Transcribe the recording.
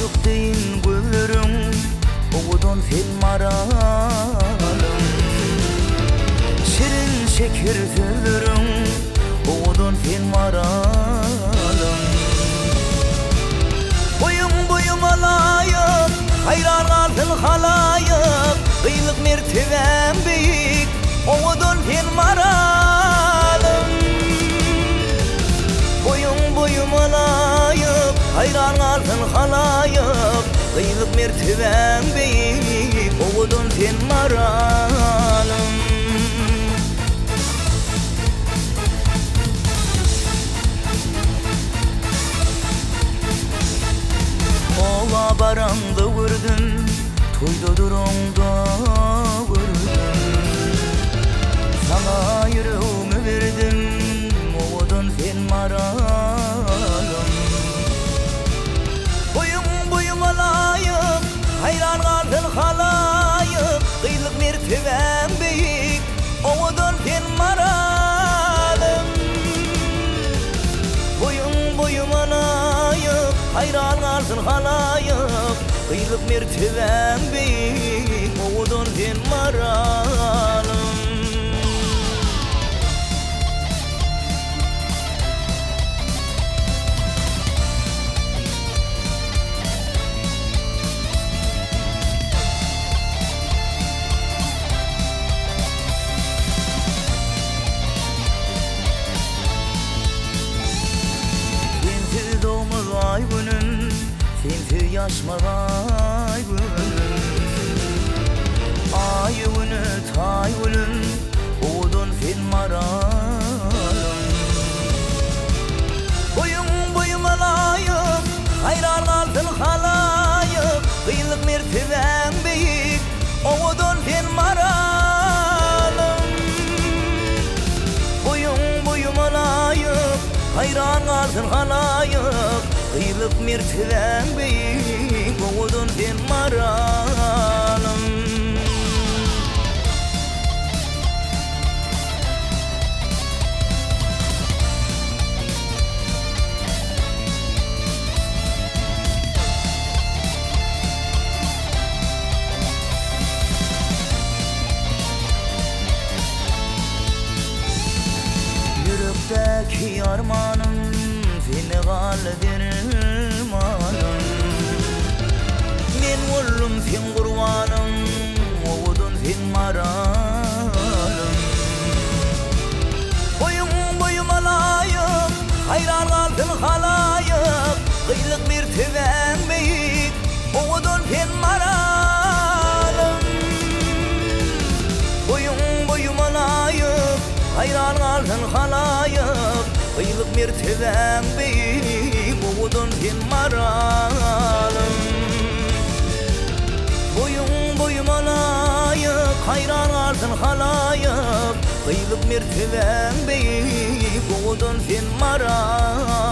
Açık deyin gözlerim, oğudun sen maralım. Şirin şeker sözlerim, oğudun sen maralım. Boyum alayıp, hayran kalsın halayıp, kıyılık mertebem büyük, oğudun sen maralım. Boyum alayıp, hayran kalsın halayıp, kıyılık mertebem büyük, oğudun sen maralım. Ola barandı vurdum, toyda durumda vurdum. Sana yüreğimi verdim, oğudun sen maralım. Boyum alayıp, hayran kalsın halayıp, kıyılık mertebem büyük, oğudun sen maralım. Boyum alayıp, hayran kalsın halayıp, kıyılık mertebem büyük, oğudun sen maralım. Sensiz doğmaz ay günüm, sensiz yaşmaz ay günüm. Ay günü tay günüm, oğudun sen maralım. Boyum alayıp, hayran kalsın halayıp, kıyılık mertebem büyük, oğudun sen maralım. Boyum alayıp, hayran kalsın halayıp, kıyılık mertebem büyük, oğudun sen maralım. Yürekteki armanım, seni kalbim alım. Men oğlum sen kurbanım, oğudun sen maralım. Boyum alayıp, hayran kalsın halayıp, kıyılık mertebem büyük, oğudun sen maralım. Boyum alayıp, hayran kalsın halayıp, kıyılık mertebem büyük, oğudun sen maralım. Boyum alayıp, hayran kalsın halayıp, kıyılık mertebem büyük, oğudun sen maralım.